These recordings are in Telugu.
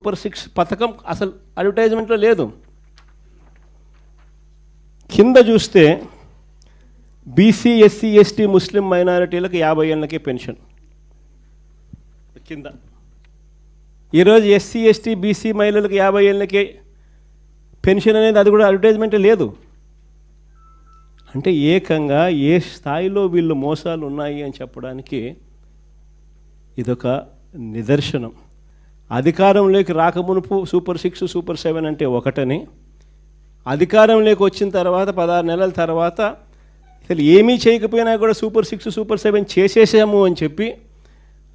సూపర్ 6 పథకం అసలు అడ్వర్టైజ్మెంట్లో లేదు. కింద చూస్తే బీసీ ఎస్సీ ఎస్టీ ముస్లిం మైనారిటీలకు 50 ఏళ్ళకే పెన్షన్ కింద. ఈరోజు ఎస్సీ ఎస్టీ బీసీ మహిళలకు 50 ఏళ్ళకే పెన్షన్ అనేది అది కూడా అడ్వర్టైజ్మెంట్ లేదు. అంటే ఏకంగా ఏ స్థాయిలో వీళ్ళు మోసాలు ఉన్నాయి అని చెప్పడానికి ఇదొక నిదర్శనం. అధికారంలోకి రాకమునుపు సూపర్ 6 సూపర్ 7 అంటే ఒకటని, అధికారంలోకి వచ్చిన తర్వాత 16 నెలల తర్వాత అసలు ఏమీ చేయకపోయినా కూడా సూపర్ 6 సూపర్ 7 చేసేసాము అని చెప్పి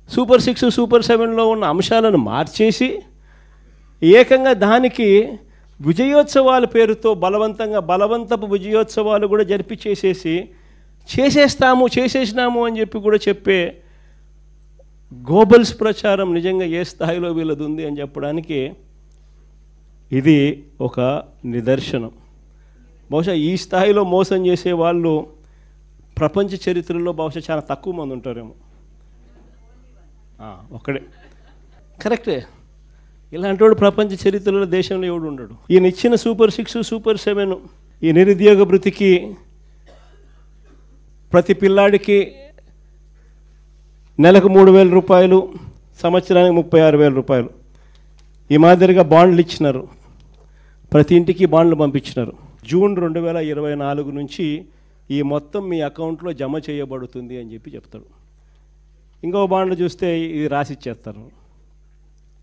సూపర్ 6 సూపర్ 7లో ఉన్న అంశాలను మార్చేసి ఏకంగా దానికి విజయోత్సవాల పేరుతో బలవంతపు విజయోత్సవాలు కూడా జరిపించేసేసి చేసేసినాము అని చెప్పి కూడా చెప్పే గోబల్స్ ప్రచారం నిజంగా ఏ స్థాయిలో వీళ్ళది ఉంది అని చెప్పడానికి ఇది ఒక నిదర్శనం. బహుశా ఈ స్థాయిలో మోసం చేసే వాళ్ళు ప్రపంచ చరిత్రలో బహుశా చాలా తక్కువ మంది ఉంటారేమో. ఒక్కడే కరెక్టే. ఇలాంటి వాడు ప్రపంచ చరిత్రలో దేశంలో ఎవడు ఉండడు. ఈయన ఇచ్చిన సూపర్ 6 సూపర్ 7 ఈ నిరుద్యోగ భృతికి ప్రతి పిల్లాడికి నెలకు 3,000 రూపాయలు, సంవత్సరానికి 36,000 రూపాయలు. ఈ మాదిరిగా బాండ్లు ఇచ్చినారు, ప్రతి ఇంటికి బాండ్లు పంపించినారు. జూన్ 2024 నుంచి ఈ మొత్తం మీ అకౌంట్లో జమ చేయబడుతుంది అని చెప్పి చెప్తారు. ఇంకో బాండ్లు చూస్తే ఇది రాసిచ్చేస్తారు.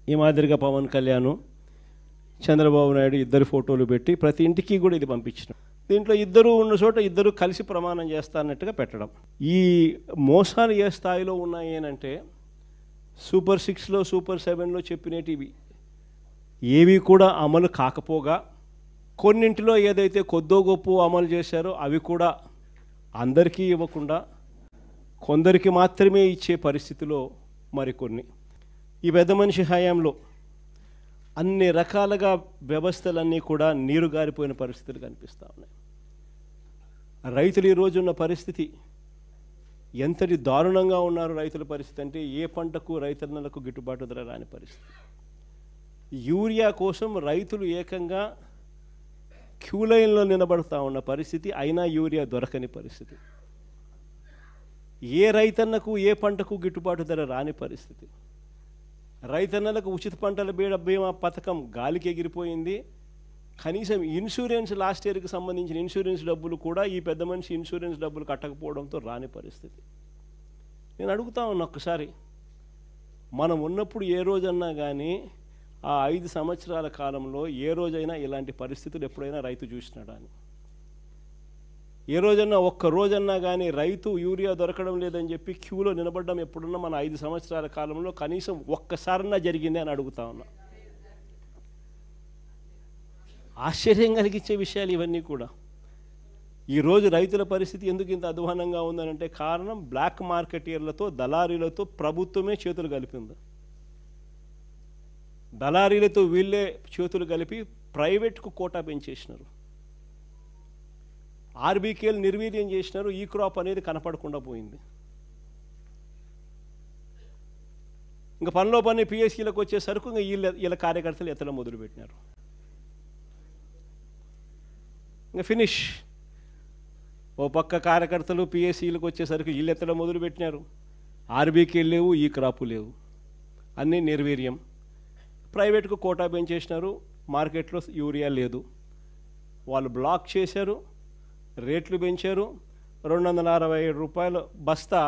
ఈ మాదిరిగా పవన్ కళ్యాణ్, చంద్రబాబు నాయుడు ఇద్దరు ఫోటోలు పెట్టి ప్రతి ఇంటికి కూడా ఇది పంపించినారు. దీంట్లో ఇద్దరు ఉన్న చోట ఇద్దరు కలిసి ప్రమాణం చేస్తారన్నట్టుగా పెట్టడం. ఈ మోసాలు ఏ స్థాయిలో ఉన్నాయి అంటే సూపర్ 6లో సూపర్ 7లో చెప్పినటివి ఏవి కూడా అమలు కాకపోగా, కొన్నింటిలో ఏదైతే కొద్దో గొప్ప అమలు చేశారో అవి కూడా అందరికీ ఇవ్వకుండా కొందరికి మాత్రమే ఇచ్చే పరిస్థితిలో మరికొన్ని. ఈ పెద్ద మనిషి హయాంలో అన్ని రకాలుగా వ్యవస్థలన్నీ కూడా నీరుగారిపోయిన పరిస్థితులు కనిపిస్తూ ఉన్నాయి. రైతులు ఈరోజు ఉన్న పరిస్థితి ఎంతటి దారుణంగా ఉన్నారు. రైతుల పరిస్థితి అంటే ఏ పంటకు రైతన్నలకు గిట్టుబాటు ధర రాని పరిస్థితి. యూరియా కోసం రైతులు ఏకంగా క్యూ లైన్లో నిలబడుతూ ఉన్న పరిస్థితి, అయినా యూరియా దొరకని పరిస్థితి. ఏ రైతన్నకు ఏ పంటకు గిట్టుబాటు ధర రాని పరిస్థితి. రైతన్నలకు ఉచిత పంటల బీమా పథకం గాలికి ఎగిరిపోయింది. కనీసం ఇన్సూరెన్స్ లాస్ట్ ఇయర్కి సంబంధించిన ఇన్సూరెన్స్ డబ్బులు కూడా ఈ పెద్ద మనిషి ఇన్సూరెన్స్ డబ్బులు కట్టకపోవడంతో రాని పరిస్థితి. నేను అడుగుతా ఉన్నా, ఒక్కసారి మనం ఉన్నప్పుడు ఏ రోజన్నా కానీ ఆ 5 సంవత్సరాల కాలంలో ఏ రోజైనా ఇలాంటి పరిస్థితులు ఎప్పుడైనా రైతు చూసినాడా అని? ఏ రోజన్నా ఒక్క రోజన్నా కానీ రైతు యూరియా దొరకడం లేదని చెప్పి క్యూలో నిలబడడం ఎప్పుడున్నా మన 5 సంవత్సరాల కాలంలో కనీసం ఒక్కసారన్నా జరిగింది అని అడుగుతా ఉన్నా. ఆశ్చర్యం కలిగించే విషయాలు ఇవన్నీ కూడా. ఈరోజు రైతుల పరిస్థితి ఎందుకు ఇంత అధ్వానంగా ఉందనంటే కారణం బ్లాక్ మార్కెటీర్లతో, దళారీలతో ప్రభుత్వమే చేతులు కలిపింది. దళారీలతో వీళ్ళే చేతులు కలిపి ప్రైవేట్కు కోటా పెంచేసినారు. ఆర్బీకేలు నిర్వీర్యం చేసినారు. ఈ క్రాప్ అనేది కనపడకుండా పోయింది. ఇంకా పనిలో పని పిఎస్సీలకు వచ్చేసరికి ఇంకా వీళ్ళ కార్యకర్తలు ఎత్తడం మొదలుపెట్టినారు. ఇంకా ఫినిష్. ఓ పక్క కార్యకర్తలు పిఎస్సీలకు వచ్చేసరికి వీళ్ళు ఎత్తడం మొదలుపెట్టినారు. ఆర్బీకేలు లేవు, ఈ క్రాపు లేవు, అన్నీ నిర్వీర్యం. ప్రైవేట్కు కోటా పెంచేసినారు. మార్కెట్లో యూరియా లేదు, వాళ్ళు బ్లాక్ చేశారు, రేట్లు పెంచారు. 267 రూపాయలు బస్తా,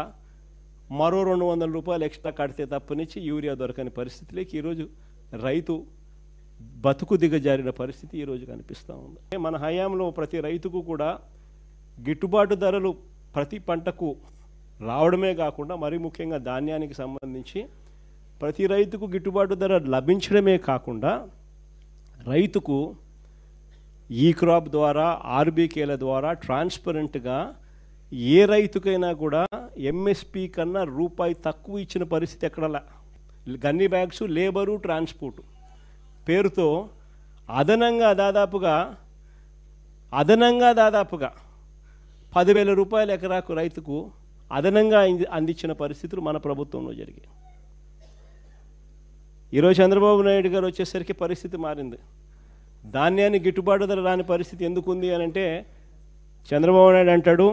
మరో 200 రూపాయలు ఎక్స్ట్రా కడితే తప్పనిచ్చి యూరియా దొరకని పరిస్థితిలోకి ఈరోజు రైతు బతుకు దిగజారిన పరిస్థితి ఈరోజు కనిపిస్తూ ఉంది. మన హయాంలో ప్రతి రైతుకు కూడా గిట్టుబాటు ధరలు ప్రతి పంటకు రావడమే కాకుండా, మరీ ముఖ్యంగా ధాన్యానికి సంబంధించి ప్రతి రైతుకు గిట్టుబాటు ధర లభించడమే కాకుండా రైతుకు ఈ క్రాప్ ద్వారా, ఆర్బీకేల ద్వారా ట్రాన్స్పరెంట్గా ఏ రైతుకైనా కూడా ఎంఎస్పి కన్నా రూపాయి తక్కువ ఇచ్చిన పరిస్థితి ఎక్కడలా. గన్ని బ్యాగ్స్, లేబరు, ట్రాన్స్పోర్టు పేరుతో అదనంగా దాదాపుగా 10,000 రూపాయలు ఎకరాకు రైతుకు అదనంగా అందించిన పరిస్థితులు మన ప్రభుత్వంలో జరిగాయి. ఈరోజు చంద్రబాబు నాయుడు గారు వచ్చేసరికి పరిస్థితి మారింది. ధాన్యాన్ని గిట్టుబాటు ధర రాని పరిస్థితి ఎందుకు ఉంది అని అంటే చంద్రబాబు నాయుడు అంటాడు